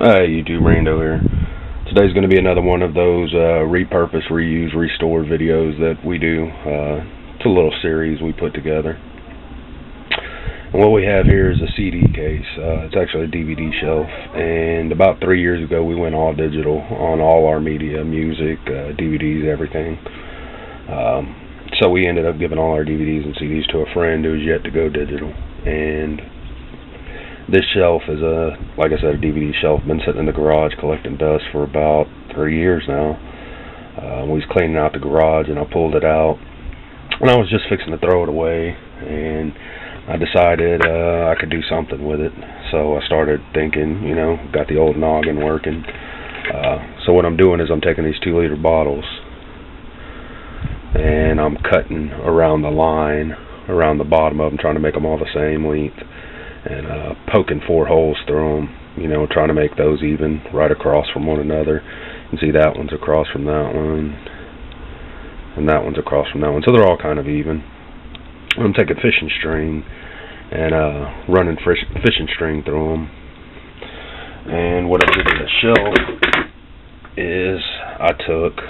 Hey YouTube, Rando here. Today's going to be another one of those repurpose, reuse, restore videos that we do. It's a little series we put together. And what we have here is a CD case. It's actually a DVD shelf. And about 3 years ago we went all digital on all our media, music, DVDs, everything. So we ended up giving all our DVDs and CDs to a friend who's yet to go digital. And this shelf is like I said, a DVD shelf. Been sitting in the garage collecting dust for about 3 years now. We was cleaning out the garage and I pulled it out, and I was just fixing to throw it away, and I decided I could do something with it. So I started thinking, got the old noggin working. So what I'm doing is I'm taking these 2-liter bottles and I'm cutting around the line, around the bottom of them, trying to make them all the same length. And poking 4 holes through them, trying to make those even, right across from one another. You can see that one's across from that one, and that one's across from that one, so they're all kind of even. I'm taking fishing string and running fishing string through them. And what I did in the shelf is I took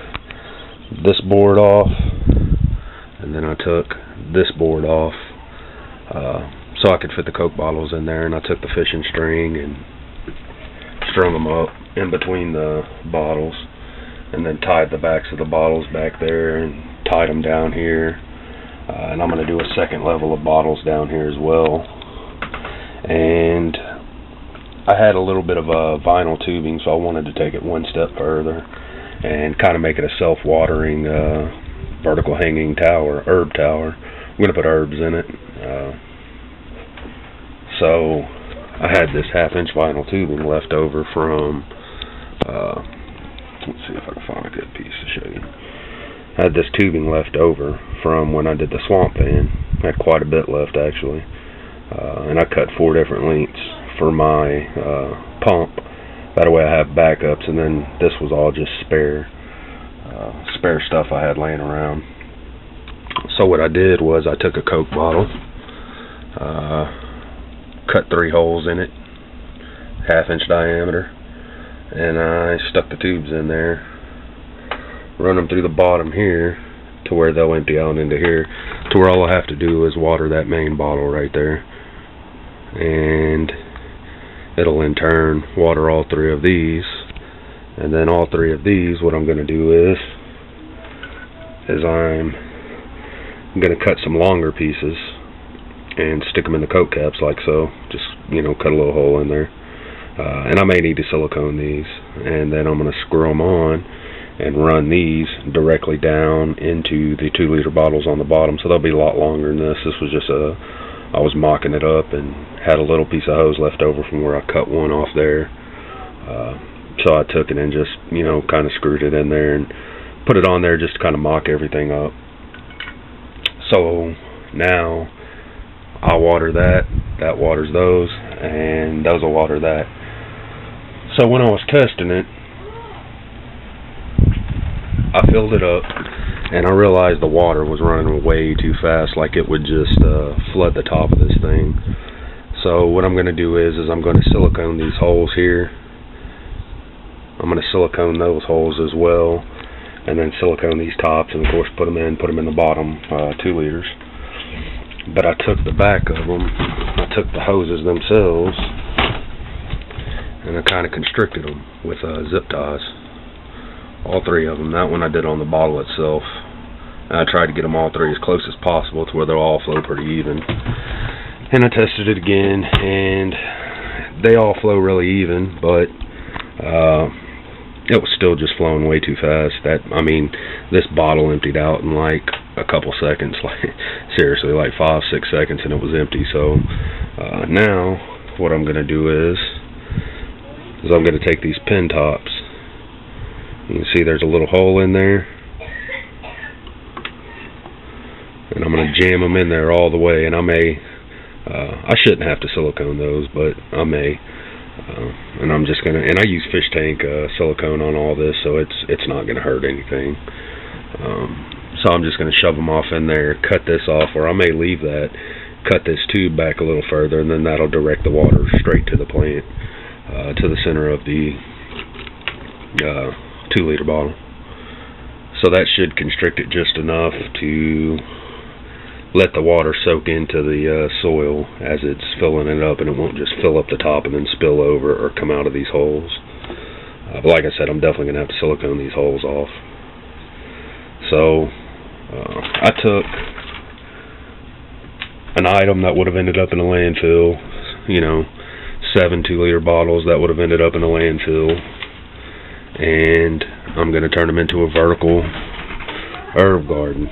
this board off, and then I took this board off, so I could fit the Coke bottles in there, and I took the fishing string and strung them up in between the bottles, and then tied the backs of the bottles back there and tied them down here. And I'm going to do a second level of bottles down here as well. And I had a little bit of a vinyl tubing, so I wanted to take it one step further and kind of make it a self-watering vertical hanging tower, herb tower. I'm going to put herbs in it. So I had this 1/2-inch vinyl tubing left over from, let's see if I can find a good piece to show you. I had this tubing left over from when I did the swamp pan. I had quite a bit left actually. And I cut 4 different lengths for my pump. That way I have backups, and then this was all just spare stuff I had laying around. So what I did was I took a Coke bottle, cut 3 holes in it, 1/2-inch diameter, and I stuck the tubes in there, run them through the bottom here to where they'll empty out into here, to where all I have to do is water that main bottle right there, and it'll in turn water all 3 of these. And then all 3 of these, what I'm going to do is I'm going to cut some longer pieces and stick them in the Coke caps like so. Just, cut a little hole in there. And I may need to silicone these. And then I'm going to screw them on and run these directly down into the 2-liter bottles on the bottom. So they'll be a lot longer than this. This was just I was mocking it up and had a little piece of hose left over from where I cut one off there. So I took it and just, kind of screwed it in there and put it on there just to kind of mock everything up. So now I'll water that waters those, and those will water that. So when I was testing it, I filled it up, and I realized the water was running way too fast, like it would just flood the top of this thing. So what I'm going to do is I'm going to silicone these holes here. I'm going to silicone those holes as well, and then silicone these tops, and of course put them in the bottom 2 liters. But I took the back of them, I took the hoses themselves, and I kind of constricted them with zip ties. All 3 of them. That one I did on the bottle itself. And I tried to get them all 3 as close as possible to where they'll all flow pretty even. And I tested it again, and they all flow really even, but it was still just flowing way too fast. This bottle emptied out in like a couple seconds, like seriously, like 5-6 seconds, and it was empty. So now what I'm going to do is I'm going to take these pin tops. You can see there's a little hole in there, and I'm going to jam them in there all the way. And I shouldn't have to silicone those, but I may. And I'm just gonna, and I use fish tank silicone on all this, so it's not gonna hurt anything. So I'm just gonna shove them off in there, cut this off, or I may leave that, cut this tube back a little further, and then that'll direct the water straight to the plant. to the center of the 2-liter bottle. So that should constrict it just enough to let the water soak into the soil as it's filling it up, and it won't just fill up the top and then spill over or come out of these holes. But like I said, I'm definitely going to have to silicone these holes off. So I took an item that would have ended up in a landfill, 7 2-liter bottles that would have ended up in a landfill, and I'm going to turn them into a vertical herb garden.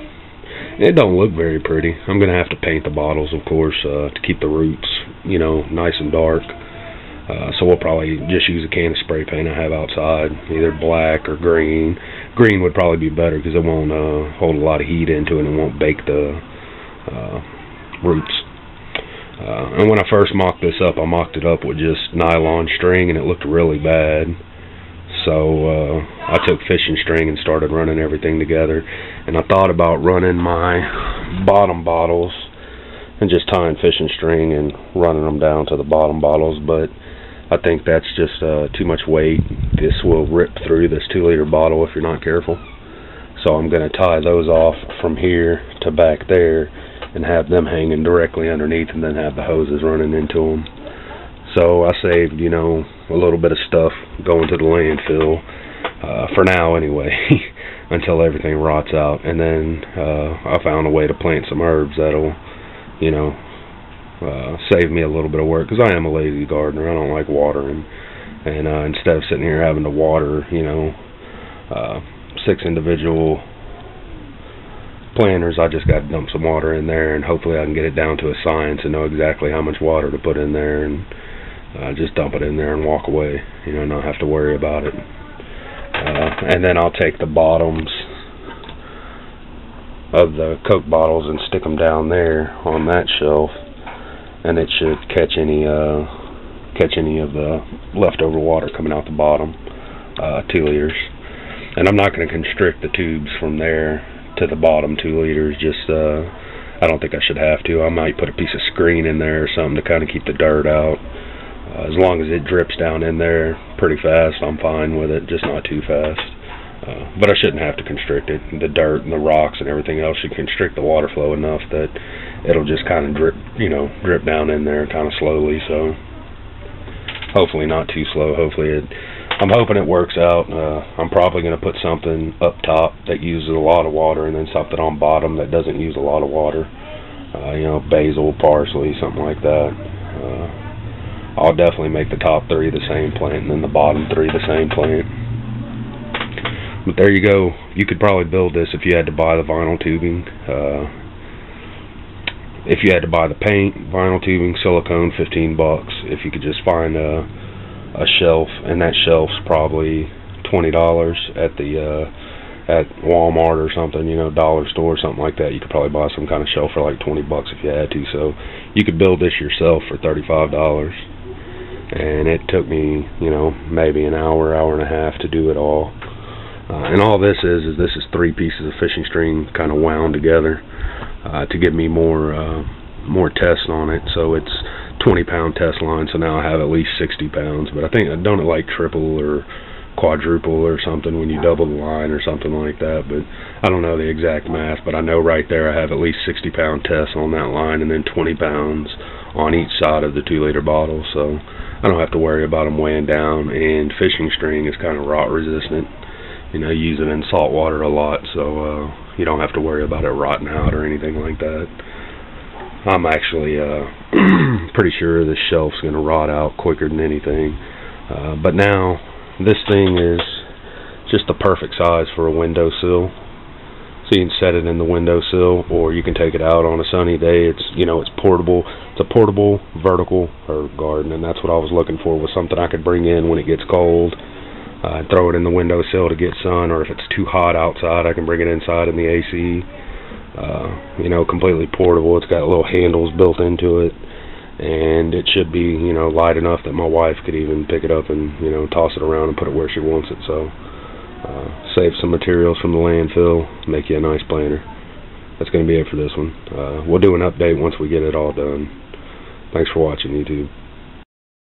It don't look very pretty. I'm going to have to paint the bottles, of course, to keep the roots, nice and dark. So we'll probably just use a can of spray paint I have outside, either black or green. Green would probably be better because it won't hold a lot of heat into it and won't bake the roots. And when I first mocked this up, I mocked it up with just nylon string, and it looked really bad. So I took fishing string and started running everything together. And I thought about running my bottom bottles and just tying fishing string and running them down to the bottom bottles, but I think that's just too much weight. This will rip through this 2-liter bottle if you're not careful. So I'm going to tie those off from here to back there and have them hanging directly underneath, and then have the hoses running into them. So I saved, a little bit of stuff going to the landfill, for now anyway, until everything rots out. And then I found a way to plant some herbs that'll, save me a little bit of work, because I am a lazy gardener. I don't like watering, and instead of sitting here having to water 6 individual planters, I just got to dump some water in there, and hopefully I can get it down to a science and know exactly how much water to put in there, and just dump it in there and walk away, not have to worry about it. And then I'll take the bottoms of the Coke bottles and stick them down there on that shelf, and it should catch any of the leftover water coming out the bottom 2 liters. And I'm not going to constrict the tubes from there to the bottom 2 liters. Just I don't think I should have to. I might put a piece of screen in there or something to kind of keep the dirt out. As long as it drips down in there pretty fast, I'm fine with it, just not too fast. But I shouldn't have to constrict it. The dirt and the rocks and everything else should constrict the water flow enough that it'll just kind of drip down in there kind of slowly. So hopefully not too slow. I'm hoping it works out. I'm probably going to put something up top that uses a lot of water, and then something on bottom that doesn't use a lot of water. Basil, parsley, something like that. I'll definitely make the top 3 the same plant, and then the bottom 3 the same plant. But there you go. You could probably build this if you had to buy the vinyl tubing. If you had to buy the paint, vinyl tubing, silicone, $15. If you could just find a shelf, and that shelf's probably $20 at the at Walmart or something, dollar store, something like that. You could probably buy some kind of shelf for like $20 if you had to. So you could build this yourself for $35. And it took me, maybe an hour and a half to do it all. And all this is 3 pieces of fishing string kind of wound together to give me more tests on it. So it's 20-pound test line, so now I have at least 60 pounds. But I think, don't it like triple or quadruple or something when you double the line or something like that? But I don't know the exact math, but I know right there I have at least 60-pound tests on that line, and then 20 pounds on each side of the 2-liter bottle. So I don't have to worry about them weighing down, and fishing string is kind of rot resistant. Use it in salt water a lot, so you don't have to worry about it rotting out or anything like that. I'm actually pretty sure this shelf's going to rot out quicker than anything. But now, this thing is just the perfect size for a windowsill. So you can set it in the windowsill, or you can take it out on a sunny day. It's portable. It's a portable vertical herb garden, and that's what I was looking for, was something I could bring in when it gets cold. Throw it in the windowsill to get sun, or if it's too hot outside, I can bring it inside in the AC. Completely portable. It's got little handles built into it, and it should be, light enough that my wife could even pick it up and, toss it around and put it where she wants it. So, save some materials from the landfill, make you a nice planter. That's going to be it for this one. We'll do an update once we get it all done. Thanks for watching, YouTube.